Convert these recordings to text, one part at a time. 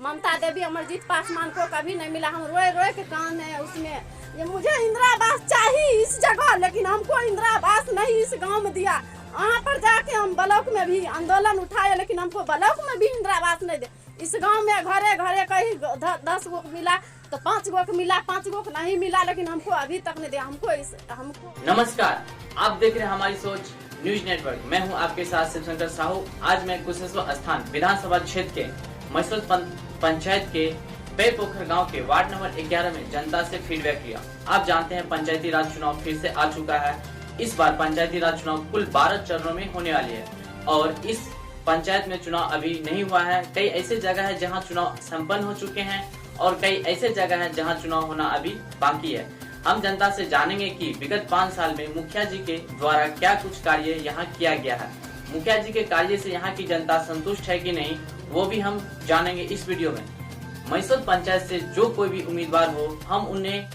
ममता देवी अमरजीत पासवान को कभी नहीं मिला। हम रोए रोए के कान है उसमें, ये मुझे इंदिरा आवास चाहिए इस जगह, लेकिन हमको इंदिरा आवास नहीं इस गांव में दिया। वहाँ पर जाके हम ब्लॉक में भी आंदोलन उठाए, लेकिन हमको ब्लॉक में भी इंदिरा आवास नहीं दे। इस गांव में घरे घरे कहीं 10 गो मिला तो 5 गो को मिला, 5 गो को नहीं मिला, लेकिन हमको अभी तक नहीं दिया। हमको नमस्कार, आप देख रहे हैं हमारी सोच न्यूज नेटवर्क। मैं हूं आपके साथ शिवशंकर साहू। आज मैं कुशेश्वर स्थान विधानसभा क्षेत्र के मैसूर पंचायत के पेपोखर गांव के वार्ड नंबर 11 में जनता से फीडबैक लिया। आप जानते हैं पंचायती राज चुनाव फिर से आ चुका है। इस बार पंचायती राज चुनाव कुल 12 चरणों में होने वाली है और इस पंचायत में चुनाव अभी नहीं हुआ है। कई ऐसे जगह है जहां चुनाव संपन्न हो चुके हैं और कई ऐसे जगह है जहां चुनाव होना अभी बाकी है। हम जनता से जानेंगे कि विगत 5 साल में मुखिया जी के द्वारा क्या कुछ कार्य यहाँ किया गया है। मुखिया जी के कार्य से यहाँ की जनता संतुष्ट है कि नहीं, वो भी हम जानेंगे इस वीडियो में। मैसूर पंचायत से जो कोई भी उम्मीदवार हो, हम उन्हें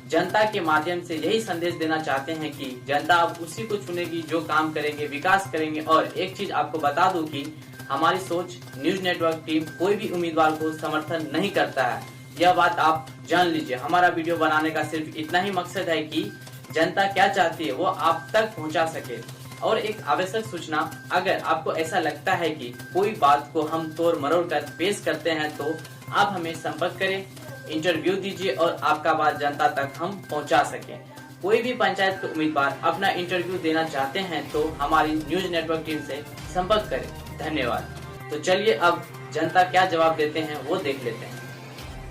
जनता के माध्यम से यही संदेश देना चाहते हैं कि जनता अब उसी को चुनेगी जो काम करेंगे, विकास करेंगे। और एक चीज आपको बता दूं कि हमारी सोच न्यूज नेटवर्क टीम कोई भी उम्मीदवार को समर्थन नहीं करता है, यह बात आप जान लीजिए। हमारा वीडियो बनाने का सिर्फ इतना ही मकसद है कि जनता क्या चाहती है वो आप तक पहुंचा सके। और एक आवश्यक सूचना, अगर आपको ऐसा लगता है कि कोई बात को हम तोड़ मरोड़ कर पेश करते हैं तो आप हमें संपर्क करें, इंटरव्यू दीजिए और आपका बात जनता तक हम पहुंचा सकें। कोई भी पंचायत के उम्मीदवार अपना इंटरव्यू देना चाहते हैं तो हमारी न्यूज नेटवर्क टीम से संपर्क करें। धन्यवाद। तो चलिए अब जनता क्या जवाब देते हैं वो देख लेते हैं।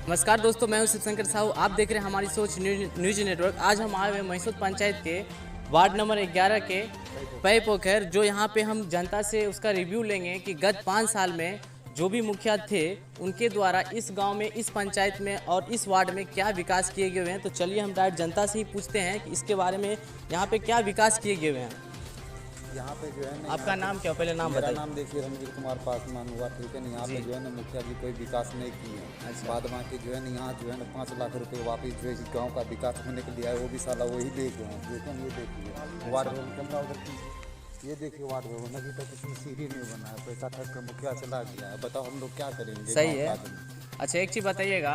नमस्कार दोस्तों, मैं हूं शिवशंकर साहू। आप देख रहे हैं हमारी सोच न्यूज नेटवर्क। आज हम आए हुए मैसूर पंचायत के वार्ड नंबर 11 के पेपोखर, जो यहां पे हम जनता से उसका रिव्यू लेंगे कि गत 5 साल में जो भी मुखिया थे उनके द्वारा इस गांव में, इस पंचायत में और इस वार्ड में क्या विकास किए गए हैं। तो चलिए हम डायरेक्ट जनता से ही पूछते हैं कि इसके बारे में यहाँ पे क्या विकास किए गए हैं। यहाँ पे जो है ना, आपका नाम क्या, पहले नाम बताइए। मेरा नाम देखिए रणवीर कुमार पासवान हुआ, ठीक है ना। यहाँ पे जो है ना मुखिया जी कोई विकास नहीं किए हैं। अच्छा। बाद बाकी जो है ना यहाँ जो है ना 5 लाख रुपए वापस जो है गाँव का विकास होने के लिए आए, वो भी साला वही दे गए हैं। देखो ये देखिए वार्ड भवन कैमरा उधर की, ये देखिए वार्ड भवन अभी तक इसमें सीढ़ी नहीं बना है, पैसा खर्च कर मुखिया चला गया है। बताओ हम लोग क्या करेंगे। सही है। अच्छा एक चीज़ बताइएगा,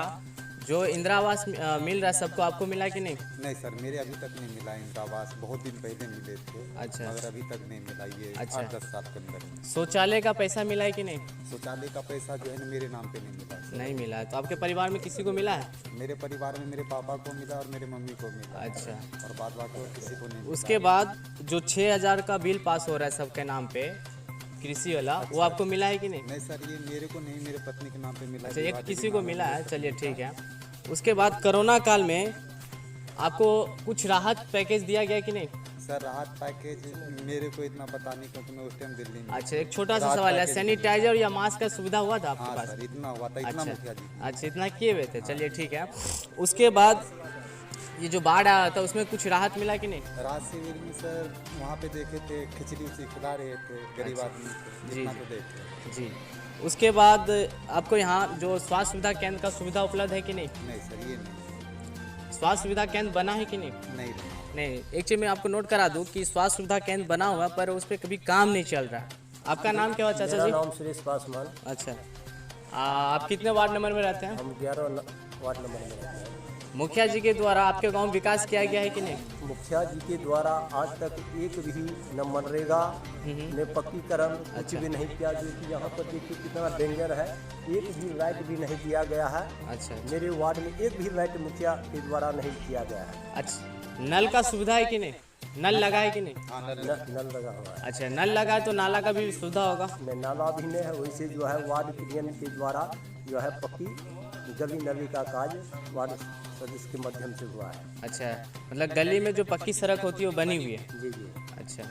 जो इंदिरा आवास मिल रहा है सबको, आपको मिला कि नहीं? नहीं सर, मेरे अभी तक नहीं मिला इंदिरा आवास। बहुत दिन पहले मिले थे। अच्छा। मगर अभी तक नहीं मिला। ये अच्छा। 8-10 साल के अंदर में। शौचालय का पैसा मिला है कि नहीं? शौचालय का पैसा जो है ना मेरे नाम पे नहीं मिला। नहीं मिला है। तो आपके परिवार में किसी को मिला है? मेरे परिवार में मेरे पापा को मिला और मेरे मम्मी को मिला। अच्छा। और बाद बाकी और किसी को नहीं मिला। उसके बाद जो 6,000 का बिल पास हो रहा है सबके नाम पे, कृषि वाला, वो आपको मिला है कि नहीं? नहीं सर, ये मेरे को नहीं, मेरे पत्नी के नाम पे मिला। अच्छा, एक किसी को मिला है, चलिए ठीक है। उसके बाद कोरोना काल में आपको कुछ राहत पैकेज दिया गया कि नहीं? सर राहत पैकेज मेरे को इतना पता नहीं, क्योंकि मैं उस टाइम दिल्ली में। अच्छा, एक छोटा सा राहत सवाल है, पैकेज सैनिटाइजर या मास्क का सुविधा हुआ था आपके हाँ पास? सर, इतना हुआ था, इतना मुखिया जी। अच्छा, इतना किए हुए थे, चलिए ठीक है। उसके बाद ये जो बाढ़ आया था उसमें कुछ राहत मिला कि नहीं? राहत शिविर में सर वहाँ पे देखे थे, खिचड़ी उचड़ी खिला रहे थे गरीब आदमी को, जी। इतना तो देखे। जी। उसके बाद आपको यहाँ जो स्वास्थ्य सुविधा केंद्र का सुविधा उपलब्ध है कि नहीं? नहीं सर, ये नहीं। स्वास्थ्य सुविधा केंद्र बना है कि नहीं? नहीं नहीं। एक चीज़ मैं आपको नोट करा दूं कि स्वास्थ्य सुविधा केंद्र बना हुआ पर उस पर कभी काम नहीं चल रहा है। आपका नाम क्या हुआ चाचा जी? मेरा नाम सुरेश पासवान। अच्छा। आप कितने वार्ड नंबर में रहते हैं? हम 11 वार्ड नंबर में रहते हैं। मुखिया जी के द्वारा आपके गांव विकास किया गया है कि नहीं? मुखिया जी के द्वारा आज तक एक भी न मनरेगा में पक्कीकरण कुछ भी नहीं किया। जो कि यहाँ पर देखिए कितना डेंजर है, एक भी लाइट भी नहीं दिया गया है। अच्छा। मेरे वार्ड में एक भी लाइट मुखिया के द्वारा नहीं किया गया है। अच्छा, नल का सुविधा है कि नहीं? नल लगा है कि नहीं? नल लगा हुआ है। अच्छा, नल लगा है तो नाला का भी सुविधा होगा? में नाला भी नहीं है। वैसे जो है वार्ड क्लियन के द्वारा जो है पक्की गली नली का कार्य वार्ड सदस्य के माध्यम से हुआ है। अच्छा, मतलब गली में जो पक्की सड़क होती है वो बनी हुई है? जी जी। अच्छा।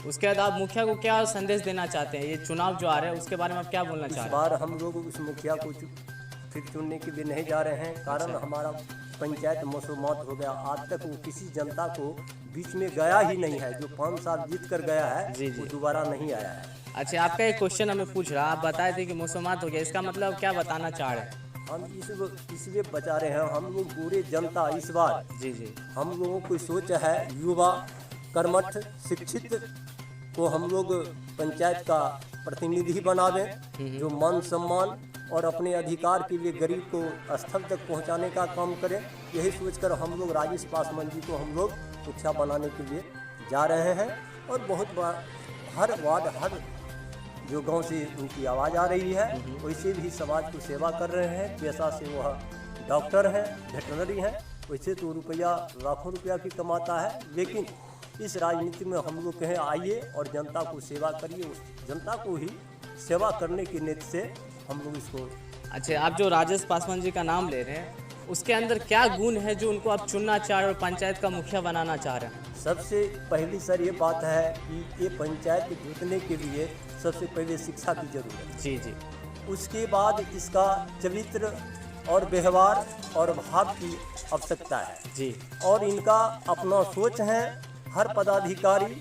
उसके बाद आप मुखिया को क्या संदेश देना चाहते हैं? ये चुनाव जो आ रहे हैं उसके बारे में आप क्या बोलना चाह इस रहे हैं? बार हम लोग उस मुखिया को फिर चुनने के लिए नहीं जा रहे हैं, कारण हमारा पंचायत मसोमत हो गया। आज तक वो किसी जनता को बीच में गया ही नहीं है। जो 5 साल जीत कर गया है जी, जी। वो दोबारा नहीं आया है। अच्छा, आपका एक क्वेश्चन हमें पूछ रहा, आप बताए थे कि मौसमात हो गया, इसका मतलब क्या बताना चाह रहे हैं? हम इसलिए बचा रहे हैं, हम लोग पूरे जनता इस बार, जी जी, हम लोगों की सोच है युवा कर्मठ शिक्षित को हम लोग पंचायत का प्रतिनिधि बना दें, जो मान सम्मान और अपने अधिकार के लिए गरीब को स्थल तक पहुंचाने का काम करें। यही सोचकर हम लोग राजेश पासवान जी को हम लोग मुखिया बनाने के लिए जा रहे हैं। और बहुत बार हर वार्ड, हर जो गांव से उनकी आवाज़ आ रही है, वैसे भी समाज को सेवा कर रहे हैं। पेशा से वह डॉक्टर हैं, वेटरनरी हैं। वैसे तो रुपया लाखों रुपया की कमाता है, लेकिन इस राजनीति में हम लोग कहें आइए और जनता को सेवा करिए। उस जनता को ही सेवा करने की नीति से हम लोग इसको। अच्छा, आप जो राजेश पासवान जी का नाम ले रहे हैं, उसके अंदर क्या गुण है जो उनको आप चुनना चाह रहे हो और पंचायत का मुखिया बनाना चाह रहे हैं? सबसे पहली सर ये बात है कि ये पंचायत जीतने के लिए सबसे पहले शिक्षा की जरूरत है। जी जी। उसके बाद इसका चरित्र और व्यवहार और भाव की आवश्यकता है जी। और इनका अपना सोच है। हर पदाधिकारी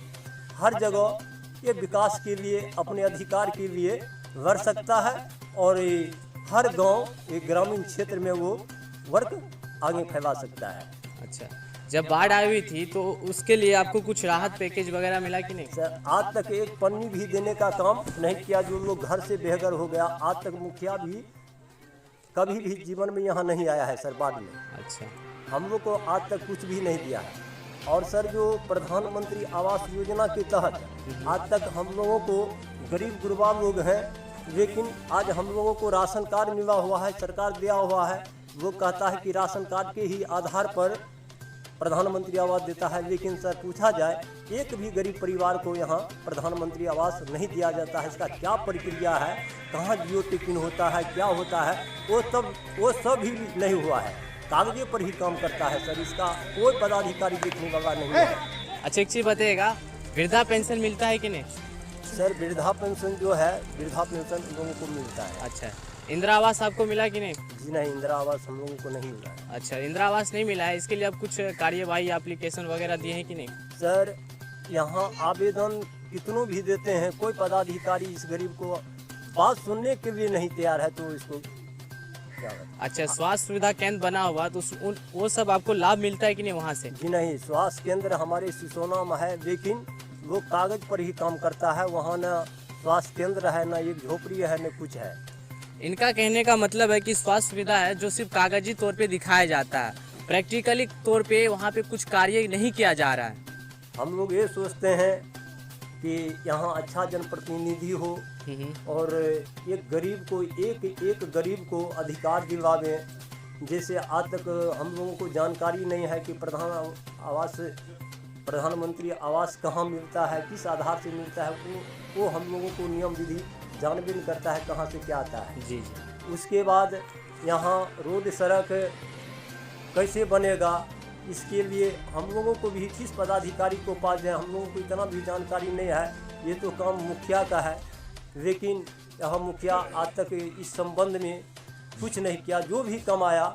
हर जगह ये विकास के लिए, अपने अधिकार के लिए लड़ सकता है और हर गांव, एक ग्रामीण क्षेत्र में वो वर्क आगे फैला सकता है। अच्छा, जब बाढ़ आई हुई थी तो उसके लिए आपको कुछ राहत पैकेज वगैरह मिला कि नहीं? सर, आज तक एक पन्नी भी देने का काम नहीं किया। जो लोग घर से बेघर हो गया, आज तक मुखिया भी कभी भी जीवन में यहाँ नहीं आया है सर बाढ़ में। अच्छा, हम लोग को आज तक कुछ भी नहीं दिया है। और सर, जो प्रधानमंत्री आवास योजना के तहत आज तक हम लोगों को, गरीब गुरबा लोग हैं, लेकिन आज हम लोगों को राशन कार्ड मिला हुआ है, सरकार दिया हुआ है। वो कहता है कि राशन कार्ड के ही आधार पर प्रधानमंत्री आवास देता है, लेकिन सर पूछा जाए एक भी गरीब परिवार को यहाँ प्रधानमंत्री आवास नहीं दिया जाता है। इसका क्या प्रक्रिया है, कहाँ जियो टिकट होता है, क्या होता है, वो सब भी नहीं हुआ है। कागजे पर ही काम करता है सर, इसका कोई पदाधिकारी देखने वाला नहीं है। अच्छा, एक चीज़ बताइएगा, वृद्धा पेंशन मिलता है कि नहीं? सर, वृद्धा पेंशन जो है, वृद्धा पेंशन लोगों को मिलता है। अच्छा, इंदिरा आवास आपको मिला कि नहीं? जी नहीं, इंदिरा आवास हम लोगों को नहीं मिला है। अच्छा, इंदिरा आवास नहीं मिला है, इसके लिए आप कुछ कार्यवाही एप्लीकेशन वगैरह दिए हैं कि नहीं? सर, यहाँ आवेदन कितनों भी देते हैं, कोई पदाधिकारी इस गरीब को बात सुनने के लिए नहीं तैयार है, तो इसको क्या बताएं। अच्छा, स्वास्थ्य सुविधा केंद्र बना हुआ तो वो सब आपको लाभ मिलता है कि नहीं वहाँ से? जी नहीं, स्वास्थ्य केंद्र हमारे सिसोना में है, लेकिन वो कागज पर ही काम करता है। वहाँ न स्वास्थ्य केंद्र है, न एक झोपड़ी है, न कुछ है। इनका कहने का मतलब है कि स्वास्थ्य सुविधा है जो सिर्फ कागजी तौर पे दिखाया जाता है, प्रैक्टिकली तौर पे वहाँ पे कुछ कार्य नहीं किया जा रहा है। हम लोग ये सोचते हैं कि यहाँ अच्छा जनप्रतिनिधि हो और एक गरीब को, एक गरीब को अधिकार दिलवावें। जैसे आज तक हम लोगों को जानकारी नहीं है कि प्रधानमंत्री आवास कहाँ मिलता है, किस आधार से मिलता है, वो हम लोगों को नियम विधि जानबीन करता है कहाँ से क्या आता है। जी जी। उसके बाद यहाँ रोड सड़क कैसे बनेगा, इसके लिए हम लोगों को भी किस पदाधिकारी को पास जाए, हम लोगों को इतना भी जानकारी नहीं है। ये तो काम मुखिया का है, लेकिन यह मुखिया आज तक इस संबंध में कुछ नहीं किया। जो भी कमाया,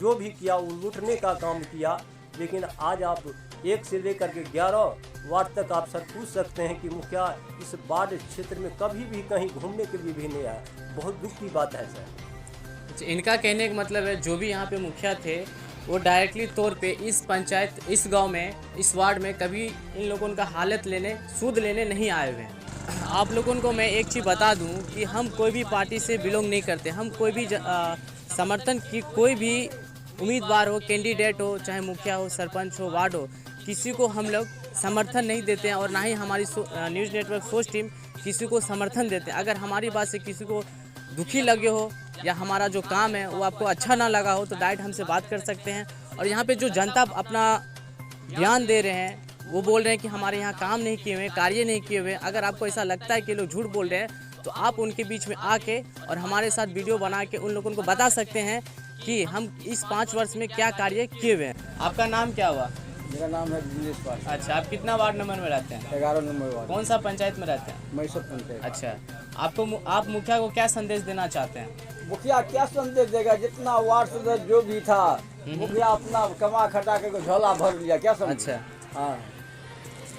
जो भी किया, वो लूटने का काम किया। लेकिन आज आप 1 से लेकर के 11 वार्ड तक आप सर पूछ सकते हैं कि मुखिया इस बाढ़ क्षेत्र में कभी भी कहीं घूमने के लिए भी नहीं आया। बहुत दुख की बात है सर। इनका कहने का मतलब है जो भी यहाँ पे मुखिया थे वो डायरेक्टली तौर पे इस पंचायत, इस गांव में, इस वार्ड में कभी इन लोगों का हालत लेने, सूद लेने नहीं आए हुए हैं। आप लोगों को मैं एक चीज़ बता दूं कि हम कोई भी पार्टी से बिलोंग नहीं करते। हम कोई भी समर्थन की, कोई भी उम्मीदवार हो, कैंडिडेट हो, चाहे मुखिया हो, सरपंच हो, वार्ड हो, किसी को हम लोग समर्थन नहीं देते हैं और ना ही हमारी न्यूज़ नेटवर्क सोच टीम किसी को समर्थन देते हैं। अगर हमारी बात से किसी को दुखी लगे हो या हमारा जो काम है वो आपको अच्छा ना लगा हो तो डायरेक्ट हमसे बात कर सकते हैं। और यहाँ पे जो जनता अपना ध्यान दे रहे हैं, वो बोल रहे हैं कि हमारे यहाँ काम नहीं किए हुए, कार्य नहीं किए हुए। अगर आपको ऐसा लगता है कि लोग झूठ बोल रहे हैं तो आप उनके बीच में आके और हमारे साथ वीडियो बना के उन लोगों को बता सकते हैं कि हम इस 5 वर्ष में क्या कार्य किए हुए हैं। आपका नाम क्या हुआ? मेरा नाम है दिनेश पाल। अच्छा, आप कितना वार्ड नंबर में रहते हैं? 11 नंबर वार्ड। कौन सा पंचायत में रहते हैं? मैसूर पंचायत। अच्छा, आप मुखिया को क्या संदेश देना चाहते हैं? मुखिया क्या संदेश देगा? जितना वार्ड सदस्य जो भी था, मुखिया अपना कमा खटा के झोला भर लिया। क्या समझ? अच्छा हाँ।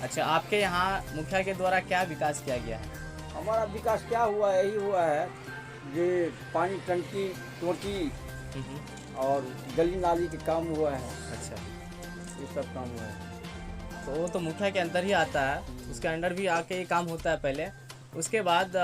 अच्छा, आपके यहाँ मुखिया के द्वारा क्या विकास किया गया है? हमारा विकास क्या हुआ? यही हुआ है जो पानी टंकी, टोटी और गली नाली के काम हुआ है। अच्छा, ये सब काम हुआ है। तो वो तो मुखिया के अंदर ही आता है, उसके अंडर भी आके ये काम होता है पहले। उसके बाद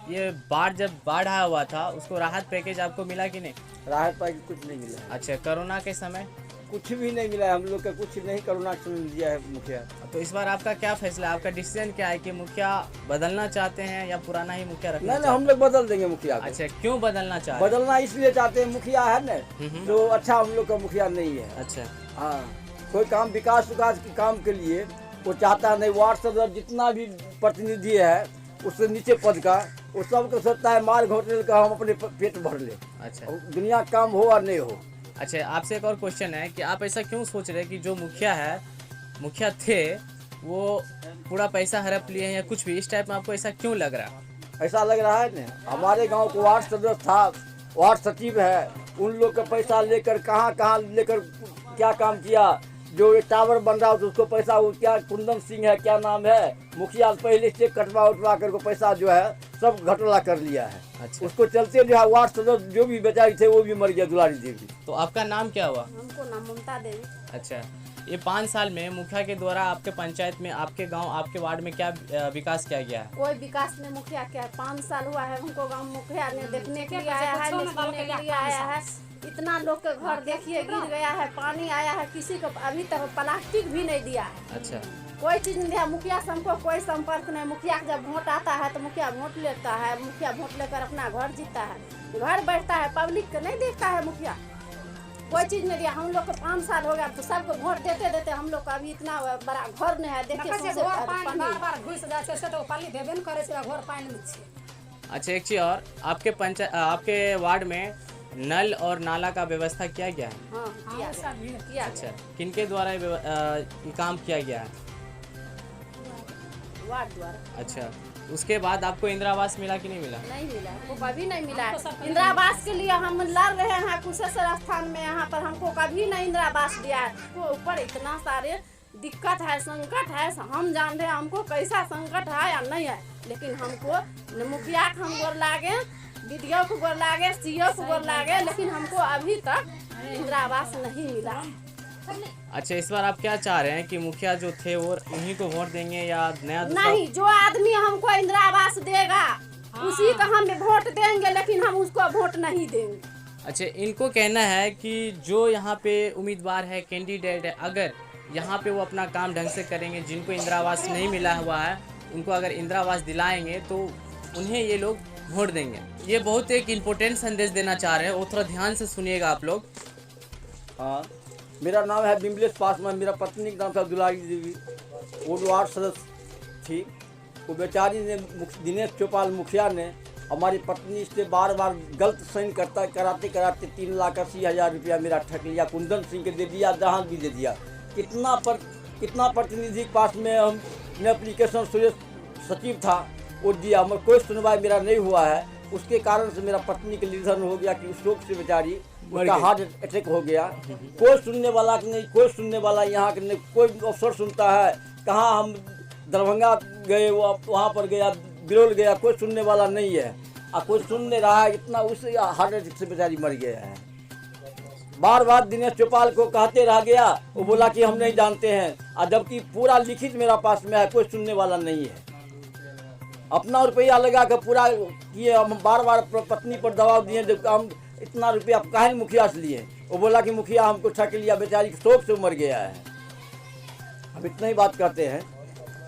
ये जब बाढ़ आया हुआ था उसको राहत पैकेज आपको मिला कि नहीं? राहत पैकेज कुछ नहीं मिला है। अच्छा, कोरोना के समय कुछ भी नहीं मिला है हम लोग का, कुछ नहीं कोरोना के समय दिया है मुखिया। तो इस बार आपका क्या फैसला है, आपका डिसीजन क्या है कि मुखिया बदलना चाहते हैं या पुराना ही मुखिया रखना नहीं चाहते हम लोग बदल देंगे मुखिया हैं? को। अच्छा, क्यों बदलना चाह रहे हैं? बदलना इसलिए चाहते हैं, मुखिया है ना तो अच्छा हम लोग का मुखिया नहीं है। अच्छा, हाँ, कोई काम विकास के काम के लिए वो चाहता नहीं। वार्ड सदस्य जितना भी प्रतिनिधि है उससे नीचे पद का, वो सबको सोचता है माल घोटने का हम अपने पेट भर ले, अच्छा, और दुनिया का काम हो और नहीं हो। अच्छा। आपसे एक और क्वेश्चन है कि आप ऐसा क्यों सोच रहे हैं कि जो मुखिया थे वो पूरा पैसा हड़प लिए हैं या कुछ भी, इस टाइप में आपको ऐसा क्यों लग रहा है? ऐसा लग रहा है ना, हमारे गांव को वार्ड सदस्य था, वार्ड सचिव है, उन लोग का पैसा लेकर कहाँ लेकर क्या काम किया। जो एक टावर बन रहा है तो उसको पैसा, वो क्या कुंदन सिंह है क्या नाम है, मुखिया पहले से कटवा कर पैसा जो है सब घटोला कर लिया है। अच्छा, उसको चलते जो है वार्ड सदस्य जो भी बेचारी थे वो भी मर गया, दुलारी देवी। तो आपका नाम क्या हुआ? हमको नाम ममता देवी। अच्छा, ये 5 साल में मुखिया के द्वारा आपके पंचायत में, आपके गांव, आपके वार्ड में क्या विकास किया गया है? कोई विकास में मुखिया क्या है, 5 साल हुआ है हमको गाँव मुखिया ने देखने के लिए आया है, लिखने के लिए आया है। इतना लोग के घर देखिए गिर गया है, पानी आया है, किसी को अभी तक प्लास्टिक भी नहीं दिया है। अच्छा, कोई चीज नहीं दिया। मुखिया से हमको कोई संपर्क नहीं। मुखिया जब वोट आता है तो मुखिया वोट लेता है, मुखिया वोट लेकर अपना घर जीता है, घर बैठता है, पब्लिक को नहीं देखता है मुखिया। कोई चीज नहीं दिया। हम लोग को 5 साल हो गया तो सबको वोट देते देते हम लोग का अभी इतना बड़ा घर नहीं है। देखिए अच्छा, एक चीज और, आपके वार्ड में नल और नाला का व्यवस्था किया गया है? हाँ, किया। अच्छा, किनके द्वारा ये काम किया गया है? वार्ड द्वारा। अच्छा, उसके बाद आपको इंदिरा आवास मिला कि नहीं मिला? नहीं मिला, हमको कभी नहीं मिला है। इंदिरा आवास के लिए हम लड़ रहे हैं कुशेश्वर स्थान में, यहाँ पर हमको कभी नहीं इंदिरा आवास दिया है। तो ऊपर इतना सारे दिक्कत है, संकट है, हम जान रहे हैं हमको कैसा संकट है या नहीं है। लेकिन हमको मुखिया को हम गोर लागे, बीडीओ को गोर लागे, सीओ को गोर लागे, लेकिन हमको अभी तक इंदिरा आवास नहीं मिला। अच्छा, इस बार आप क्या चाह रहे हैं कि मुखिया जो थे वो उन्हीं को वोट देंगे या नया दूसरा? नहीं, जो आदमी हमको इंदिरा आवास देगा उसी को हम वोट देंगे, लेकिन हम उसको वोट नहीं देंगे। अच्छा, इनको कहना है कि जो यहाँ पे उम्मीदवार है, कैंडिडेट है, अगर यहाँ पे वो अपना काम ढंग से करेंगे, जिनको इंदिरा आवास नहीं मिला हुआ है उनको अगर इंदिरा आवास दिलाएंगे तो उन्हें ये लोग वोट देंगे। ये बहुत एक इम्पोर्टेंट संदेश देना चाह रहे हैं, वो थोड़ा ध्यान से सुनिएगा आप लोग। हाँ, मेरा नाम है बिमलेश पासवान, मेरा पत्नी का नाम था दुलारी देवी। वो वार्ड सदस्य थी, वो बेचारी ने दिनेश चौपाल मुखिया ने हमारी पत्नी से बार गलत साइन कराते 3,80,000 रुपया मेरा ठग लिया। कुंदन सिंह के दे दिया, जहाज भी दे दिया। कितना प्रतिनिधि के पास में हमने एप्लीकेशन, सुरेश सचिव था वो दिया, मगर कोई सुनवाई मेरा नहीं हुआ है। उसके कारण से मेरा पत्नी के निधन हो गया कि शोक से बेचारी उसका हार्ट अटैक हो गया। कोई सुनने वाला नहीं, कोई सुनने वाला यहाँ के नहीं, कोई अफसर सुनता है कहाँ। हम दरभंगा गए, वहाँ पर गया, बिरौल गया, कोई सुनने वाला नहीं है। और कोई सुन नहीं रहा है, इतना उससे हार्ट अटैक से बेचारी मर गया है। बार दिनेश चौपाल को कहते रह गया, वो बोला कि हम नहीं जानते हैं, और जबकि पूरा लिखित मेरा पास में है, कोई सुनने वाला नहीं है। अपना रुपया लगा कर पूरा किए, हम बार पत्नी पर दबाव दिए, जब हम इतना रुपया काहे मुखिया से लिए। वो बोला कि मुखिया हमको ठग लिया, बेचारी शोक से मर गया है। हम इतना ही बात करते हैं।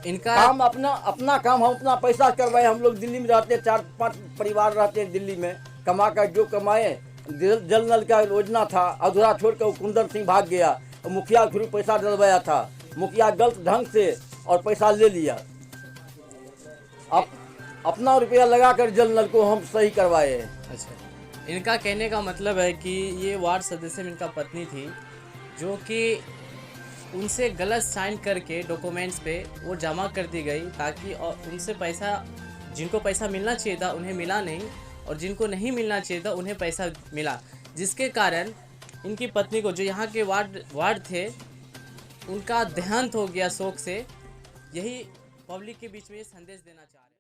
इनका काम अपना काम हम अपना पैसा करवाए। हम लोग दिल्ली में रहते, 4-5 परिवार रहते हैं दिल्ली में, कमा कर जो कमाए। जल नल का योजना था अधूरा छोड़कर कुंदन सिंह भाग गया, और मुखिया के थ्रू पैसा डलवाया था। मुखिया गलत ढंग से और पैसा ले लिया। अब अपना रुपया लगाकर जल नल को हम सही करवाए। अच्छा, इनका कहने का मतलब है कि ये वार्ड सदस्य में इनका पत्नी थी, जो कि उनसे गलत साइन करके डॉक्यूमेंट्स पे वो जमा कर दी गई, ताकि और उनसे पैसा, जिनको पैसा मिलना चाहिए था उन्हें मिला नहीं, और जिनको नहीं मिलना चाहिए था उन्हें पैसा मिला, जिसके कारण इनकी पत्नी को, जो यहाँ के वार्ड थे, उनका देहांत हो गया शोक से। यही पब्लिक के बीच में ये संदेश देना चाह रहे हैं।